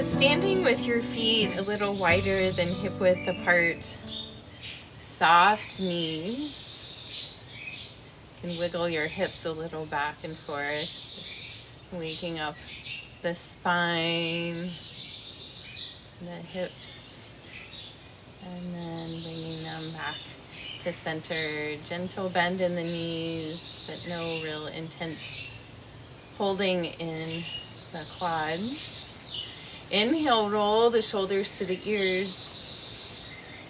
standing with your feet a little wider than hip width apart, soft knees. You can wiggle your hips a little back and forth, just waking up the spine, the hips, and then bringing them back to center. Gentle bend in the knees, but no real intense holding in the quads. Inhale, roll the shoulders to the ears,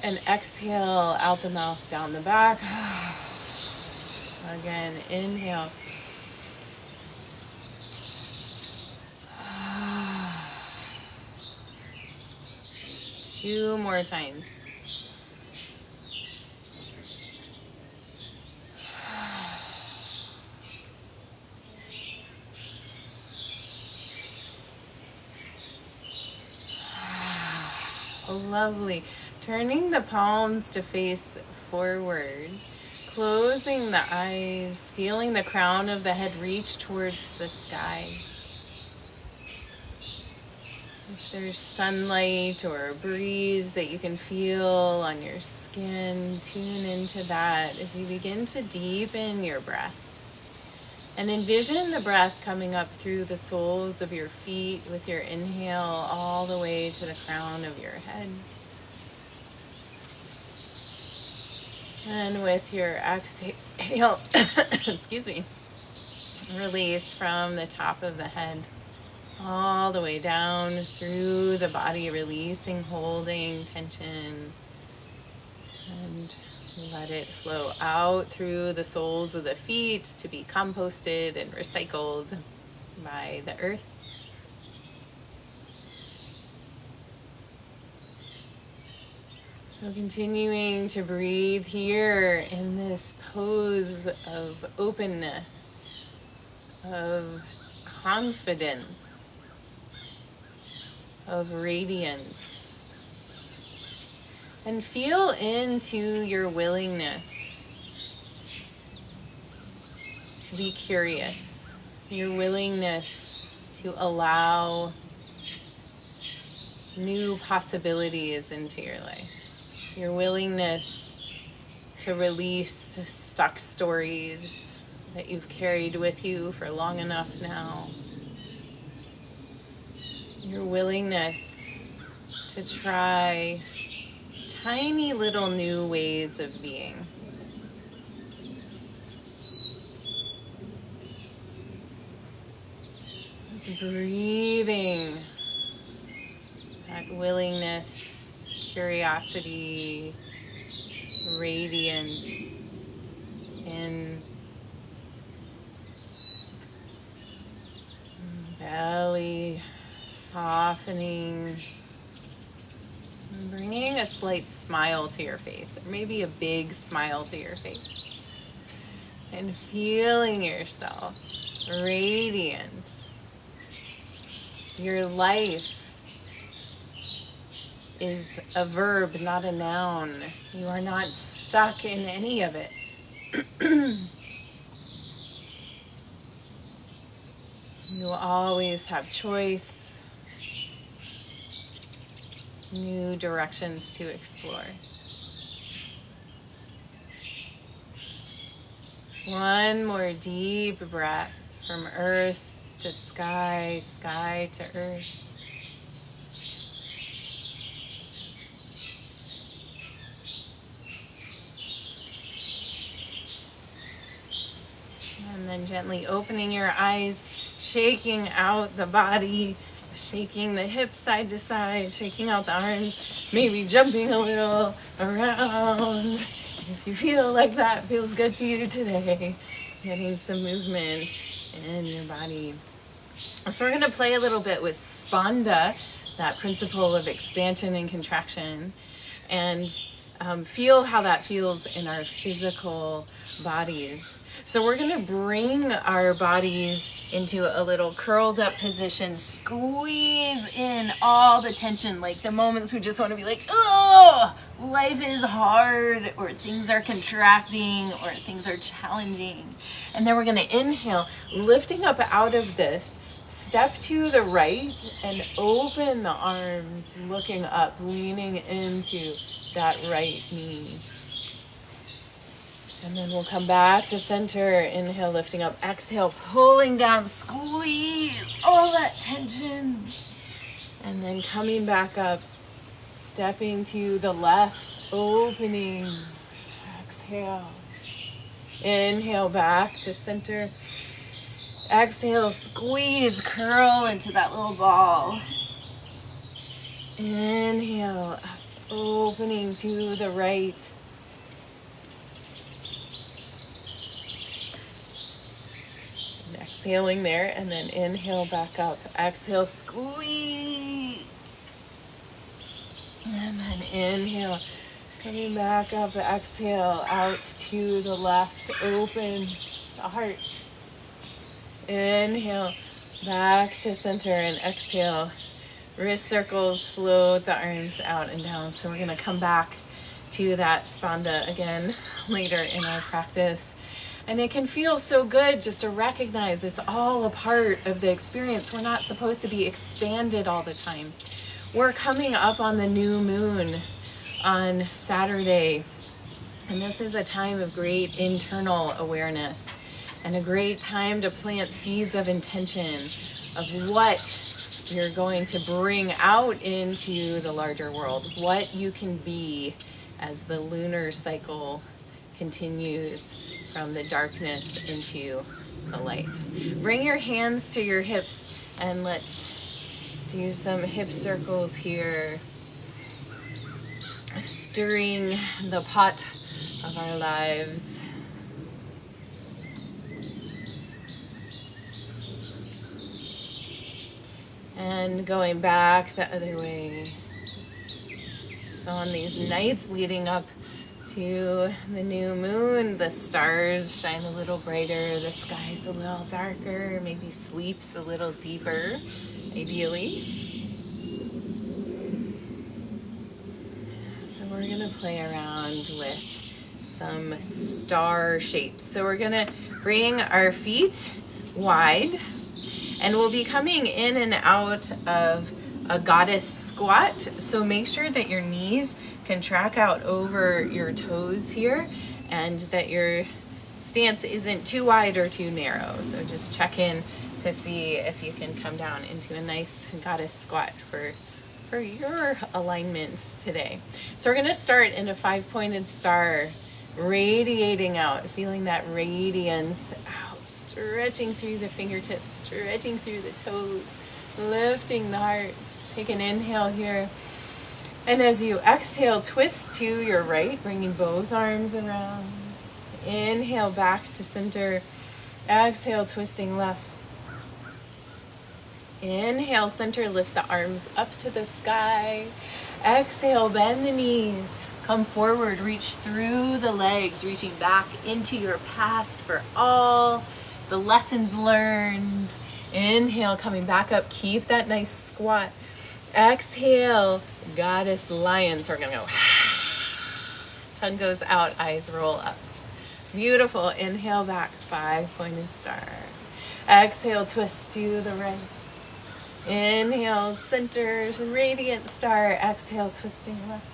and exhale out the mouth, down the back. Again, inhale. Two more times. Lovely. Turning the palms to face forward, closing the eyes, feeling the crown of the head reach towards the sky. If there's sunlight or a breeze that you can feel on your skin, tune into that as you begin to deepen your breath. And envision the breath coming up through the soles of your feet with your inhale all the way to the crown of your head. And with your exhale, excuse me, release from the top of the head all the way down through the body, releasing, holding tension, and let it flow out through the soles of the feet to be composted and recycled by the earth. So continuing to breathe here in this pose of openness, of confidence, of radiance. And feel into your willingness to be curious, your willingness to allow new possibilities into your life, your willingness to release stuck stories that you've carried with you for long enough now, your willingness to try tiny little new ways of being. Just breathing that willingness, curiosity, radiance in belly, softening. Bringing a slight smile to your face, or maybe a big smile to your face. And feeling yourself radiant. Your life is a verb, not a noun. You are not stuck in any of it. You always have choice. New directions to explore. One more deep breath from earth to sky, sky to earth. And then gently opening your eyes, shaking out the body, shaking the hips side to side, shaking out the arms, maybe jumping a little around. If you feel like that feels good to you today, getting some movement in your body. So we're going to play a little bit with Spanda, that principle of expansion and contraction, and feel how that feels in our physical bodies. So we're going to bring our bodies into a little curled up position, squeeze in all the tension, like the moments we just want to be like, oh, life is hard, or things are contracting, or things are challenging. And then we're going to inhale, lifting up out of this, step to the right and open the arms, looking up, leaning into that right knee. And then we'll come back to center. Inhale, lifting up. Exhale, pulling down. Squeeze all that tension. And then coming back up, stepping to the left, opening. Exhale. Inhale, back to center. Exhale, squeeze, curl into that little ball. Inhale, up, opening to the right. And exhaling there, and then inhale back up. Exhale, squeeze. And then inhale, coming back up, exhale, out to the left, open the heart. Inhale, back to center, and exhale. Wrist circles, float the arms out and down. So we're gonna come back to that spanda again later in our practice. And it can feel so good just to recognize it's all a part of the experience. We're not supposed to be expanded all the time. We're coming up on the new moon on Saturday. And this is a time of great internal awareness and a great time to plant seeds of intention of what you're going to bring out into the larger world, what you can be as the lunar cycle continues from the darkness into the light. Bring your hands to your hips and let's do some hip circles here, stirring the pot of our lives. And going back the other way. So on these nights leading up to the new moon, the stars shine a little brighter, the sky's a little darker, maybe sleep's a little deeper, ideally. So we're gonna play around with some star shapes. So we're gonna bring our feet wide, and we'll be coming in and out of a goddess squat. So make sure that your knees can track out over your toes here and that your stance isn't too wide or too narrow. So just check in to see if you can come down into a nice goddess squat for your alignment today. So we're gonna start in a 5-pointed star, radiating out, feeling that radiance out, stretching through the fingertips, stretching through the toes, lifting the heart. Take an inhale here. And as you exhale, twist to your right, bringing both arms around. Inhale back to center. Exhale, twisting left. Inhale, center, lift the arms up to the sky. Exhale, bend the knees. Come forward, reach through the legs, reaching back into your past for all the lessons learned. Inhale, coming back up, keep that nice squat. Exhale, goddess lion. So we're gonna go, tongue goes out, eyes roll up. Beautiful, inhale back, 5-pointed star. Exhale, twist to the right. Inhale, center, radiant star. Exhale, twisting left.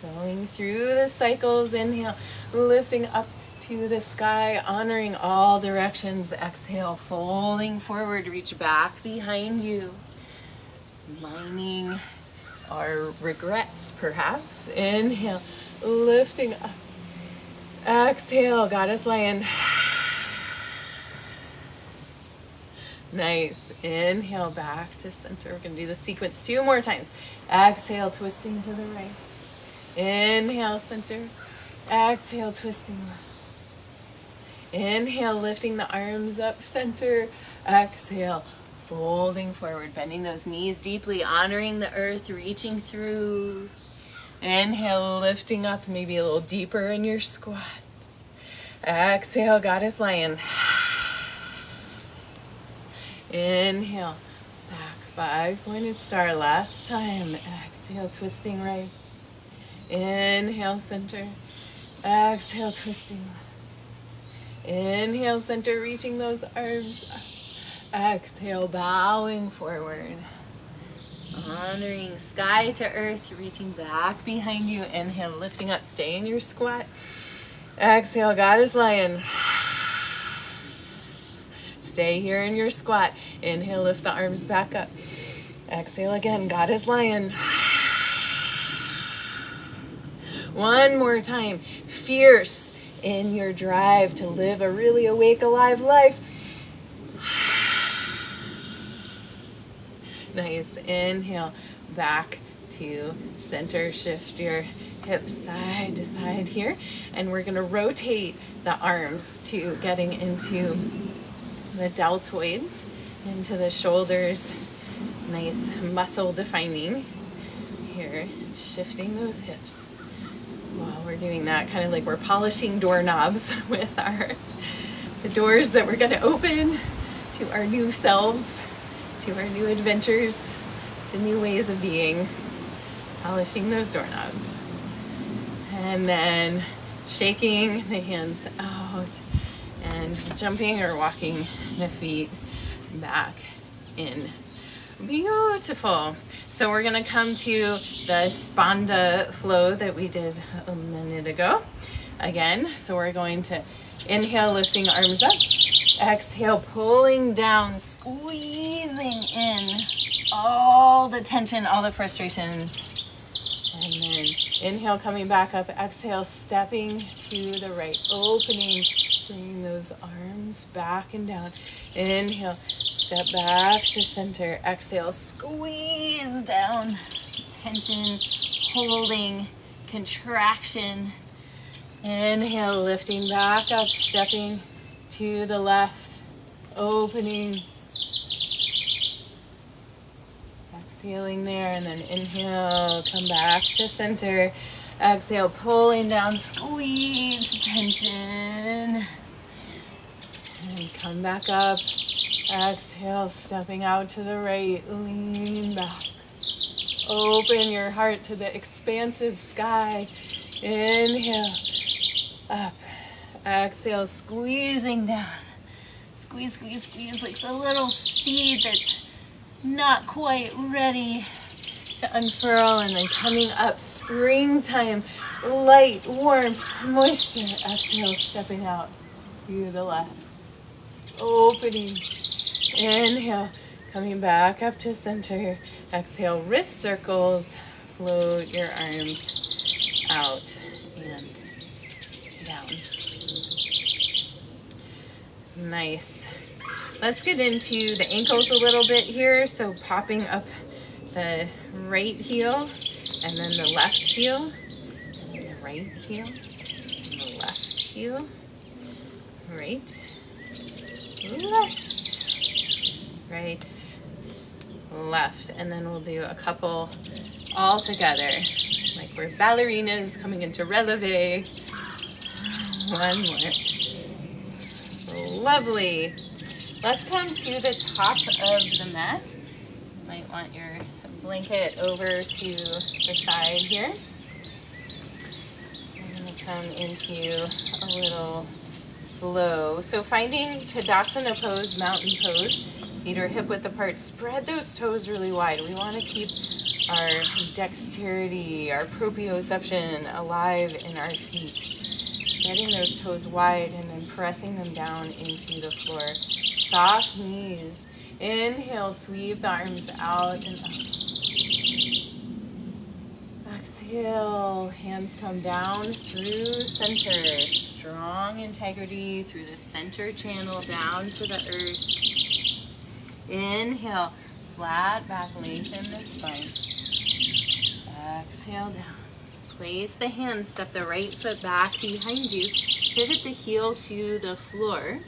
Going through the cycles, inhale, lifting up to the sky, honoring all directions. Exhale, folding forward, reach back behind you. Mining our regrets, perhaps. Inhale, lifting up. Exhale, goddess lion. Nice. Inhale, back to center. We're going to do the sequence 2 more times. Exhale, twisting to the right. Inhale, center. Exhale, twisting left. Inhale, lifting the arms up, center. Exhale, folding forward, bending those knees deeply, honoring the earth, reaching through. Inhale, lifting up, maybe a little deeper in your squat. Exhale, goddess lion. Inhale, back, 5-pointed star, last time. Exhale, twisting right. Inhale, center. Exhale, twisting left. Inhale, center, reaching those arms up. Exhale, bowing forward. Honoring sky to earth, you're reaching back behind you. Inhale, lifting up, stay in your squat. Exhale, Goddess Lion. Stay here in your squat. Inhale, lift the arms back up. Exhale again, Goddess Lion. One more time. Fierce in your drive to live a really awake, alive life. Nice. Inhale, back to center. Shift your hips side to side here. And we're going to rotate the arms to getting into the deltoids, into the shoulders. Nice muscle defining here. Shifting those hips. While we're doing that, kind of like we're polishing doorknobs with the doors that we're going to open to our new selves, to our new adventures, to new ways of being, polishing those doorknobs. And then shaking the hands out and jumping or walking the feet back in. Beautiful. So we're going to come to the Spanda flow that we did a minute ago. Again, so we're going to inhale, lifting arms up. Exhale, pulling down, squeezing in all the tension, all the frustrations. And then inhale, coming back up. Exhale, stepping to the right, opening, bringing those arms back and down. Inhale, step back to center. Exhale, squeeze down, tension, holding, contraction. Inhale, lifting back up, stepping to the left, opening. Exhaling there, and then inhale, come back to center. Exhale, pulling down, squeeze, tension. And come back up. Exhale, stepping out to the right, lean back. Open your heart to the expansive sky. Inhale, up. Exhale, squeezing down. Squeeze, squeeze, squeeze, like the little seed that's not quite ready to unfurl, and then coming up, springtime, light, warmth, moisture. Exhale, stepping out to the left. Opening. Inhale, coming back up to center. Exhale, wrist circles. Float your arms out and down. Nice. Let's get into the ankles a little bit here. So popping up the right heel and then the left heel. And then the right heel and the left heel. Right. Left, right, left, and then we'll do a couple all together, like we're ballerinas coming into releve. One more. Lovely. Let's come to the top of the mat. You might want your blanket over to the side here. I'm going to come into a little flow. So finding Tadasana pose, mountain pose, feet are hip width apart. Spread those toes really wide. We want to keep our dexterity, our proprioception alive in our feet. Spreading those toes wide and then pressing them down into the floor. Soft knees. Inhale, sweep the arms out and up. Exhale, hands come down through center. Strong integrity through the center channel down to the earth. Inhale, flat back, lengthen the spine. Exhale down. Place the hands, step the right foot back behind you. Pivot the heel to the floor.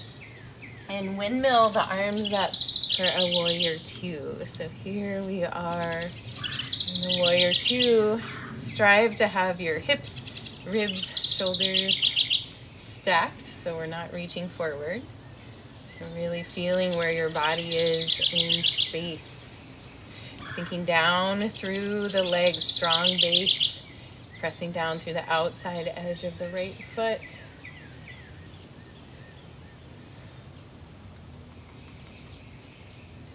And windmill the arms up for a warrior two. So here we are in the warrior two. Strive to have your hips, ribs, shoulders stacked so we're not reaching forward. So really feeling where your body is in space. Sinking down through the legs, strong base. Pressing down through the outside edge of the right foot.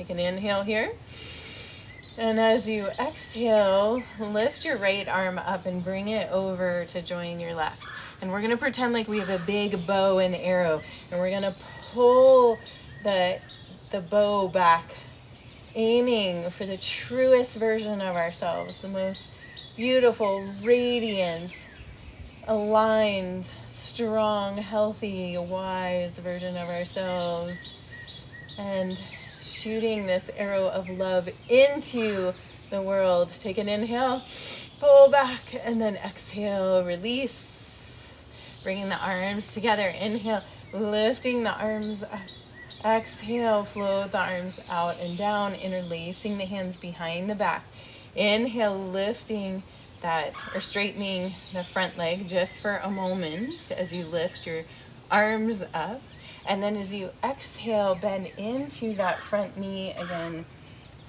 Take an inhale here. And as you exhale, lift your right arm up and bring it over to join your left. And we're gonna pretend like we have a big bow and arrow, and we're gonna pull the bow back, aiming for the truest version of ourselves, the most beautiful, radiant, aligned, strong, healthy, wise version of ourselves. And shooting this arrow of love into the world. Take an inhale, pull back, and then exhale, release. Bringing the arms together. Inhale, lifting the arms up. Exhale, float the arms out and down, interlacing the hands behind the back. Inhale, lifting that, or straightening the front leg just for a moment as you lift your arms up. And then as you exhale, bend into that front knee again,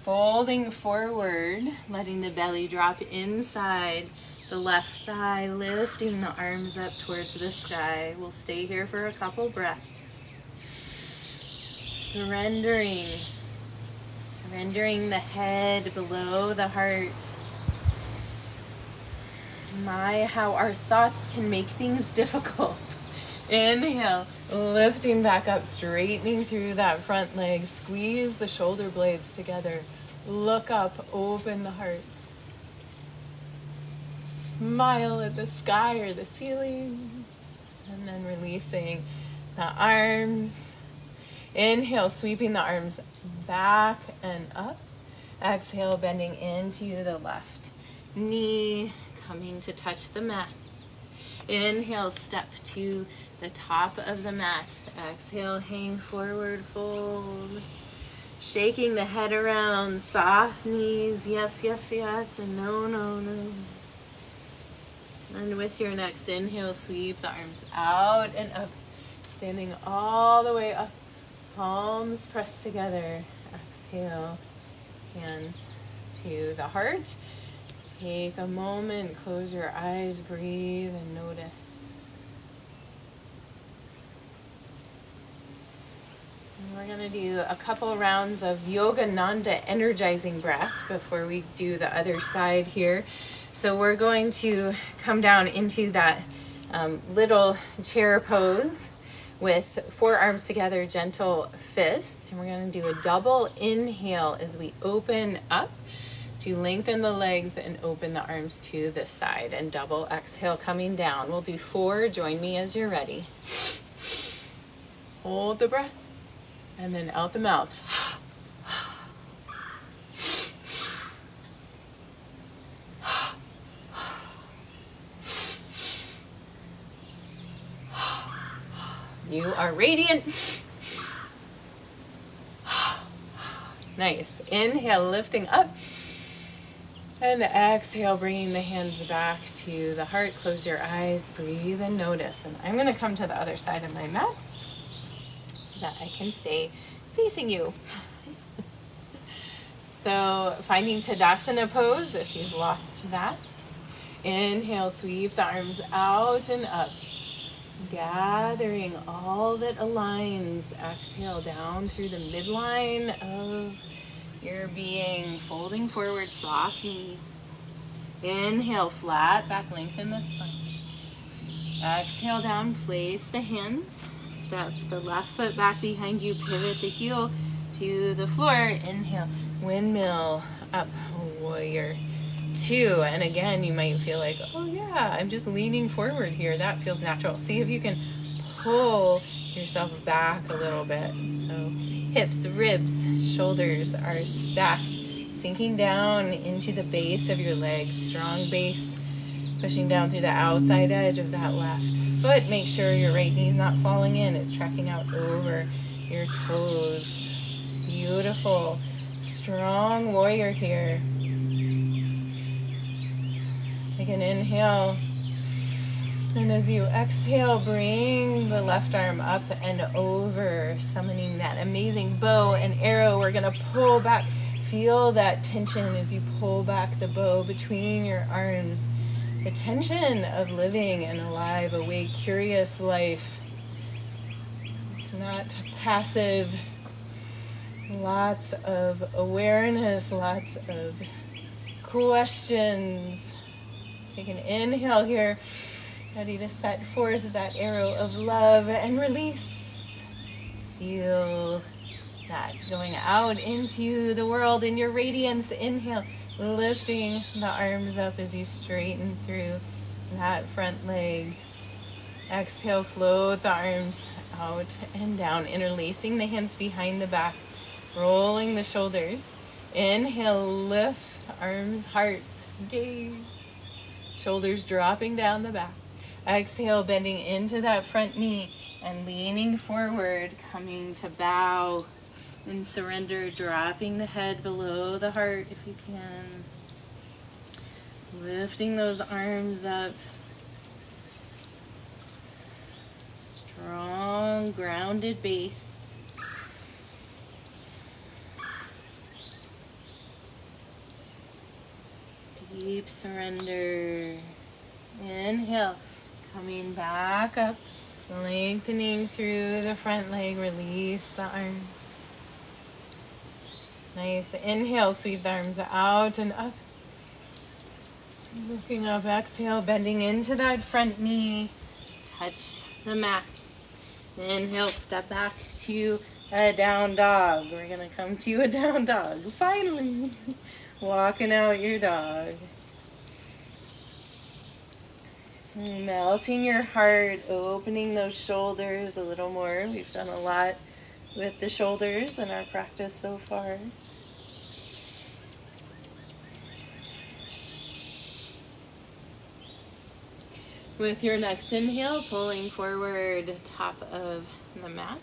folding forward, letting the belly drop inside the left thigh, lifting the arms up towards the sky. We'll stay here for a couple breaths. Surrendering the head below the heart. My, how our thoughts can make things difficult. Inhale, lifting back up, straightening through that front leg. Squeeze the shoulder blades together. Look up, open the heart. Smile at the sky or the ceiling. And then releasing the arms. Inhale, sweeping the arms back and up. Exhale, bending into the left knee, coming to touch the mat. Inhale, step to the top of the mat. Exhale, hang forward, fold. Shaking the head around, soft knees, yes, yes, yes, and no, no, no. And with your next inhale, sweep the arms out and up, standing all the way up. Palms pressed together. Exhale, hands to the heart. Take a moment, close your eyes, breathe, and notice. And we're going to do a couple rounds of Yoga Nanda energizing breath before we do the other side here. So we're going to come down into that little chair pose with forearms together, gentle fists. And we're going to do a double inhale as we open up to lengthen the legs and open the arms to the side, and double exhale coming down. We'll do 4. Join me as you're ready. Hold the breath and then out the mouth. You are radiant. Nice. Inhale, lifting up. And exhale, bringing the hands back to the heart. Close your eyes, breathe and notice. And I'm going to come to the other side of my mat so that I can stay facing you. So finding Tadasana pose if you've lost that. Inhale, sweep the arms out and up. Gathering all that aligns. Exhale down through the midline of your being, folding forward, soft knee. Inhale, flat back, lengthen the spine. Exhale down, place the hands. Step the left foot back behind you, pivot the heel to the floor. Inhale, windmill up, warrior 2. And again, you might feel like, oh yeah, I'm just leaning forward here. That feels natural. See if you can pull yourself back a little bit. So hips, ribs, shoulders are stacked, sinking down into the base of your legs. Strong base, pushing down through the outside edge of that left foot. Make sure your right knee's not falling in. It's tracking out over your toes. Beautiful. Strong warrior here. Take an inhale. And as you exhale, bring the left arm up and over, summoning that amazing bow and arrow. We're going to pull back. Feel that tension as you pull back the bow between your arms. The tension of living an alive, awake, curious life. It's not passive. Lots of awareness, lots of questions. Take an inhale here, ready to set forth that arrow of love and release. Feel that going out into the world in your radiance. Inhale, lifting the arms up as you straighten through that front leg. Exhale, float the arms out and down, interlacing the hands behind the back, rolling the shoulders. Inhale, lift, arms, hearts, gaze. Shoulders dropping down the back. Exhale, bending into that front knee and leaning forward, coming to bow and surrender, dropping the head below the heart if you can. Lifting those arms up. Strong, grounded base. Deep surrender. Inhale, coming back up, lengthening through the front leg, release the arm. Nice. Inhale, sweep the arms out and up. Looking up, exhale, bending into that front knee. Touch the mat. Inhale, step back to a down dog. We're going to come to a down dog. Finally. Walking out your dog. Melting your heart, opening those shoulders a little more. We've done a lot with the shoulders in our practice so far. With your next inhale, pulling forward top of the mat.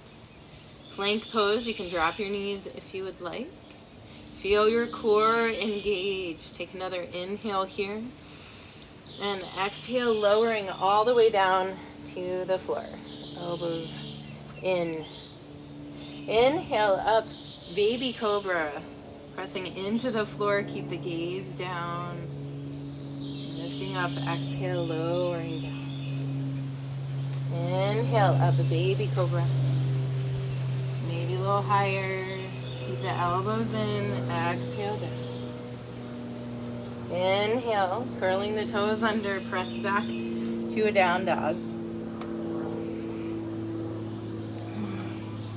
Plank pose, you can drop your knees if you would like. Feel your core engage. Take another inhale here. And exhale, lowering all the way down to the floor. Elbows in. Inhale up, baby cobra. Pressing into the floor, keep the gaze down. Lifting up, exhale, lowering down. Inhale up, baby cobra. Maybe a little higher. Keep the elbows in, exhale down. Inhale, curling the toes under, press back to a down dog.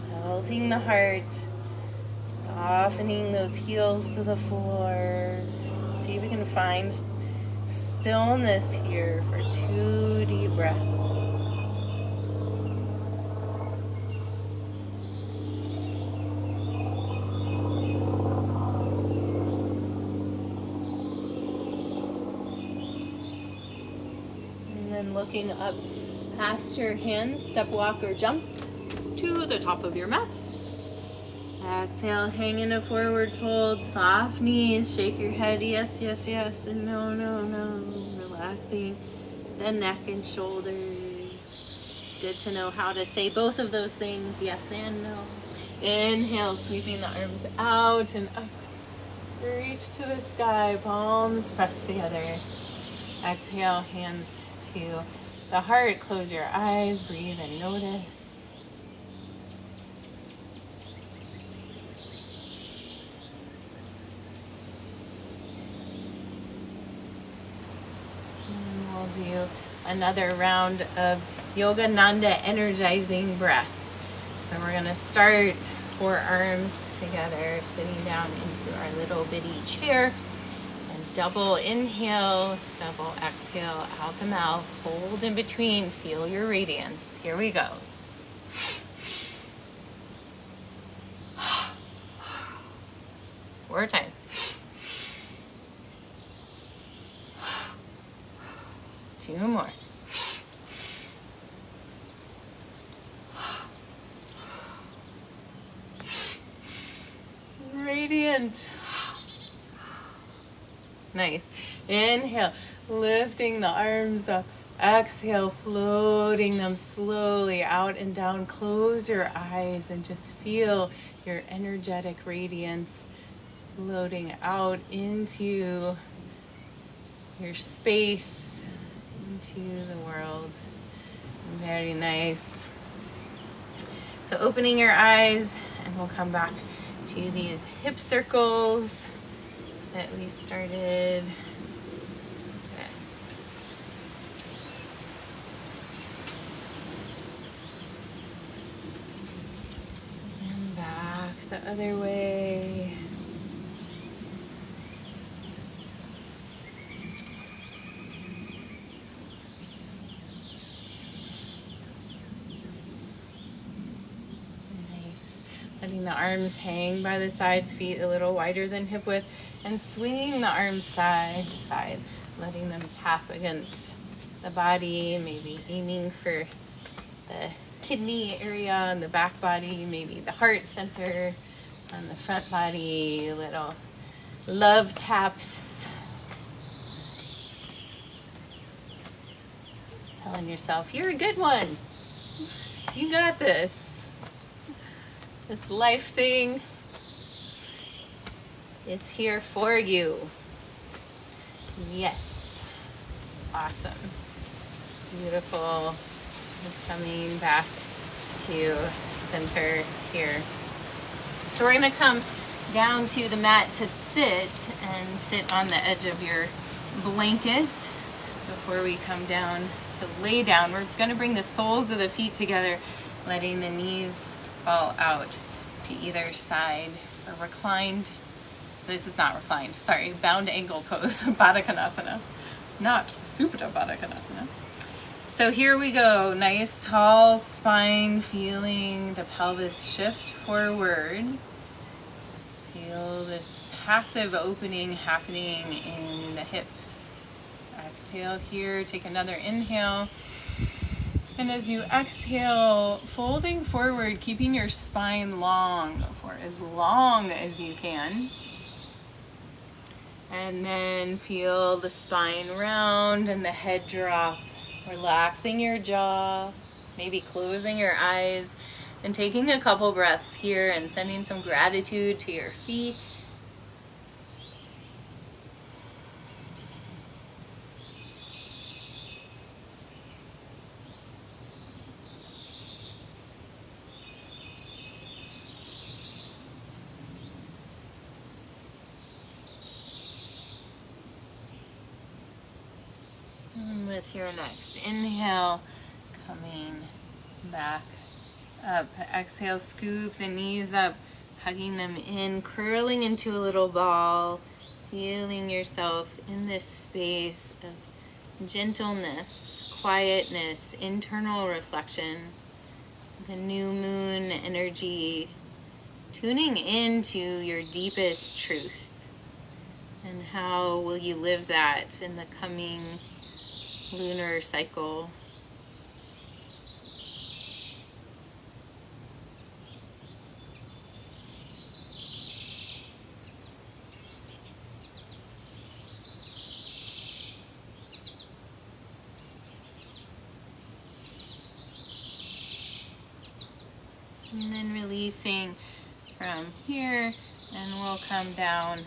Melting the heart, softening those heels to the floor. See if we can find stillness here for 2 deep breaths. Looking up past your hands, step, walk, or jump to the top of your mats. Exhale, hang in a forward fold, soft knees, shake your head, yes, yes, yes, and no, no, no. Relaxing the neck and shoulders. It's good to know how to say both of those things, yes and no. Inhale, sweeping the arms out and up. Reach to the sky, palms pressed together. Exhale, hands to the heart. Close your eyes, breathe and notice. And we'll do another round of Yoga Nanda energizing breath. So we're going to start forearms together, sitting down into our little bitty chair. Double inhale, double exhale out the mouth. Hold in between. Feel your radiance. Here we go. Four times. 2 more. Radiant. Nice. Inhale, lifting the arms up. Exhale, floating them slowly out and down. Close your eyes and just feel your energetic radiance floating out into your space, into the world. Very nice. So opening your eyes, and we'll come back to these hip circles that we started. And back the other way. Letting the arms hang by the sides, feet a little wider than hip width, and swinging the arms side to side, letting them tap against the body, maybe aiming for the kidney area on the back body, maybe the heart center on the front body, little love taps. Telling yourself, you're a good one. You got this. This life thing, it's here for you. Yes. Awesome. Beautiful. It's coming back to center here. So we're going to come down to the mat to sit and sit on the edge of your blanket before we come down to lay down. We're going to bring the soles of the feet together, letting the knees fall out to either side, or reclined. This is not reclined, sorry, bound angle pose, Baddha Konasana, not Supta Baddha Konasana. So here we go, nice tall spine, feeling the pelvis shift forward. Feel this passive opening happening in the hips. Exhale here, take another inhale. And as you exhale, folding forward, keeping your spine long for as long as you can. And then feel the spine round and the head drop, relaxing your jaw, maybe closing your eyes, and taking a couple breaths here and sending some gratitude to your feet. With your next inhale, coming back up. Exhale, scoop the knees up, hugging them in, curling into a little ball, feeling yourself in this space of gentleness, quietness, internal reflection, the new moon energy, tuning into your deepest truth. And how will you live that in the coming lunar cycle? And then releasing from here, and we'll come down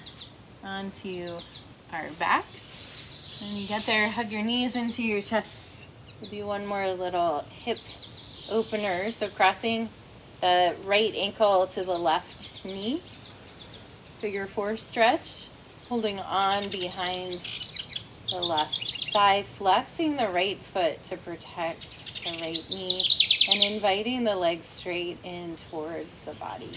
onto our backs. When you get there, hug your knees into your chest. We'll do one more little hip opener. So crossing the right ankle to the left knee. Figure 4 stretch, holding on behind the left thigh, flexing the right foot to protect the right knee, and inviting the legs straight in towards the body.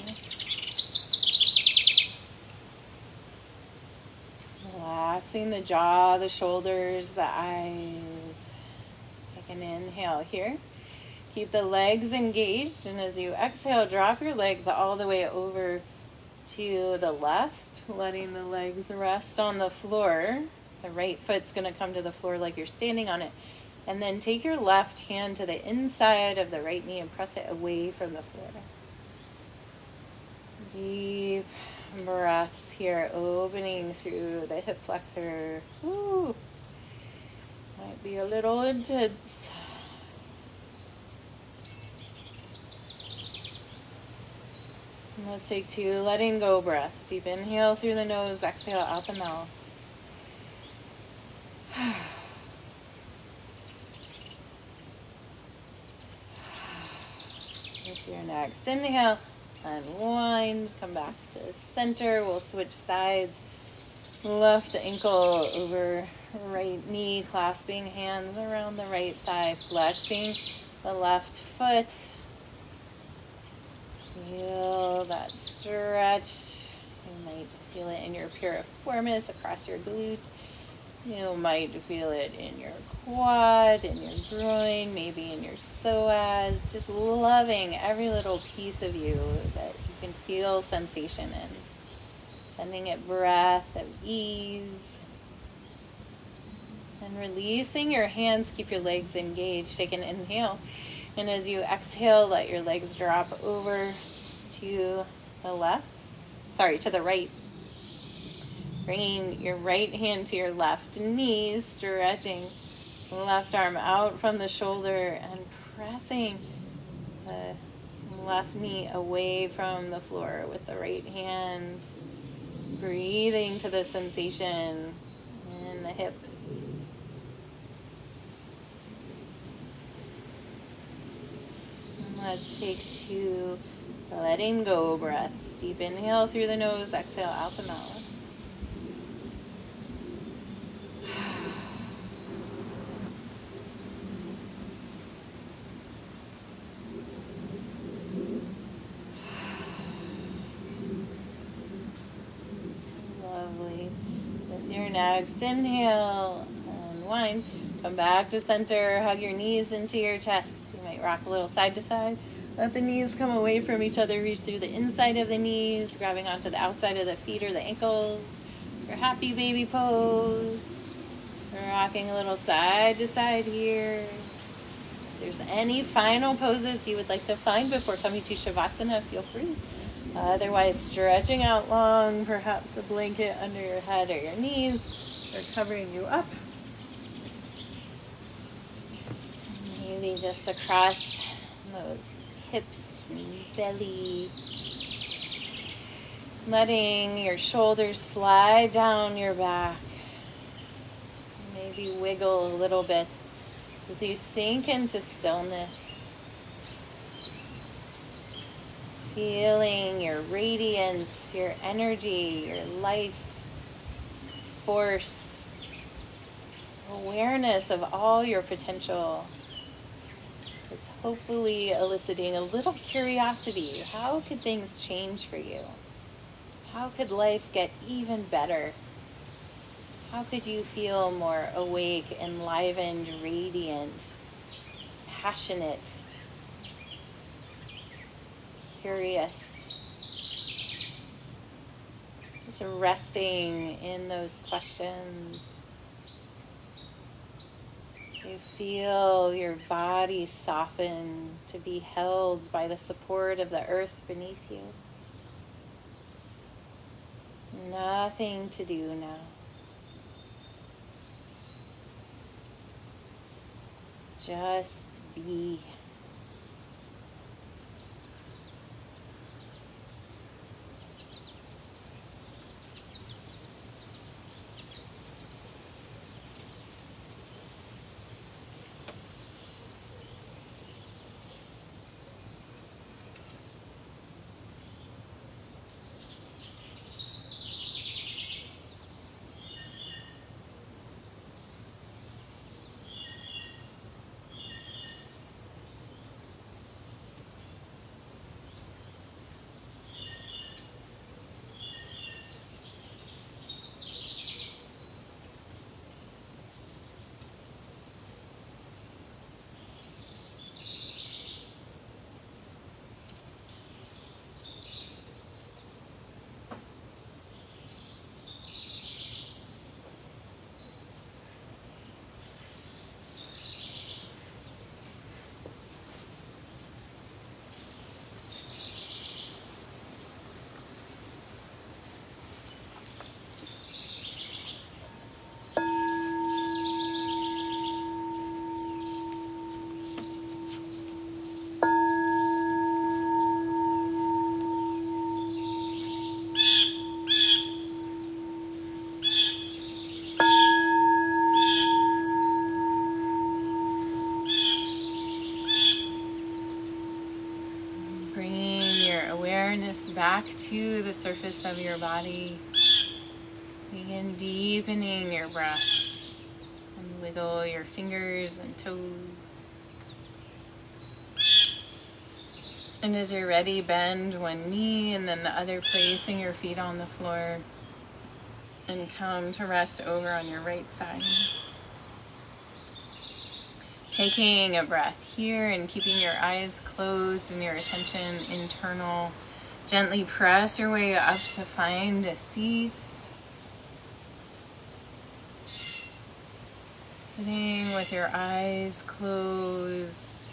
Relaxing the jaw, the shoulders, the eyes. Take an inhale here. Keep the legs engaged, and as you exhale, drop your legs all the way over to the left, letting the legs rest on the floor. The right foot's going to come to the floor like you're standing on it. And then take your left hand to the inside of the right knee and press it away from the floor. Deep breaths here, opening through the hip flexor. Ooh, might be a little intense. And let's take 2 letting go breaths. Deep inhale through the nose, exhale out the mouth. With your next inhale, Unwind, come back to center. We'll switch sides. Left ankle over right knee, clasping hands around the right thigh, flexing the left foot. Feel that stretch. You might feel it in your piriformis across your glute. You might feel it in your quad, in your groin, maybe in your psoas. Just loving every little piece of you that you can feel sensation in. Sending it breath of ease. And releasing your hands, keep your legs engaged. Take an inhale. And as you exhale, let your legs drop over to the left. Sorry, to the right. Bringing your right hand to your left knee, stretching left arm out from the shoulder and pressing the left knee away from the floor with the right hand. Breathing to the sensation in the hip. And let's take 2 letting go breaths. Deep inhale through the nose, exhale out the mouth. Lovely. With your next inhale, unwind. Come back to center. Hug your knees into your chest. You might rock a little side to side. Let the knees come away from each other. Reach through the inside of the knees, grabbing onto the outside of the feet or the ankles. Your happy baby pose. Rocking a little side to side here. If there's any final poses you would like to find before coming to Shavasana, feel free. Otherwise, stretching out long, perhaps a blanket under your head or your knees, or covering you up. Maybe just across those hips and belly. Letting your shoulders slide down your back. Maybe wiggle a little bit as you sink into stillness. Feeling your radiance, your energy, your life force, awareness of all your potential. It's hopefully eliciting a little curiosity. How could things change for you? How could life get even better? How could you feel more awake, enlivened, radiant, passionate, curious? Just resting in those questions. You feel your body soften to be held by the support of the earth beneath you. Nothing to do now. Just be. to the surface of your body. Begin deepening your breath. And wiggle your fingers and toes. And as you're ready, bend one knee and then the other, placing your feet on the floor. And come to rest over on your right side. Taking a breath here and keeping your eyes closed and your attention internal. Gently press your way up to find a seat. Sitting with your eyes closed.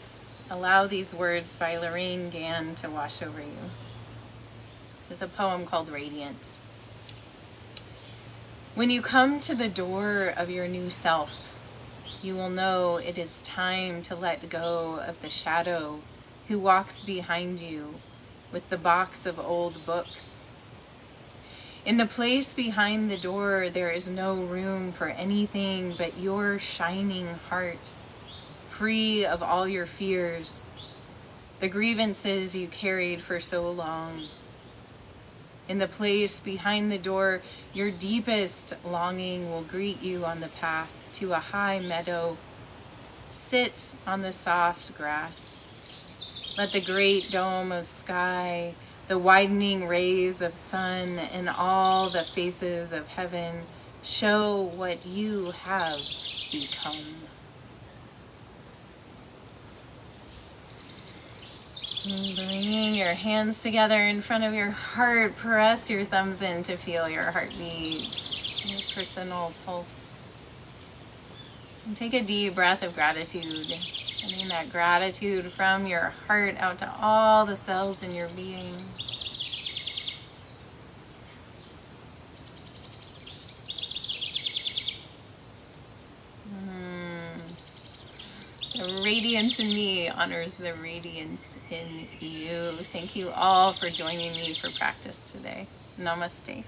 Allow these words by Lorraine Gann to wash over you. This is a poem called Radiance. When you come to the door of your new self, you will know it is time to let go of the shadow who walks behind you with the box of old books. In the place behind the door, there is no room for anything but your shining heart, free of all your fears, the grievances you carried for so long. In the place behind the door, your deepest longing will greet you on the path to a high meadow. Sit on the soft grass. Let the great dome of sky, the widening rays of sun, and all the faces of heaven show what you have become. And bringing your hands together in front of your heart, press your thumbs in to feel your heartbeat, your personal pulse. And take a deep breath of gratitude, sending that gratitude from your heart out to all the cells in your being. The radiance in me honors the radiance in you. Thank you all for joining me for practice today. Namaste.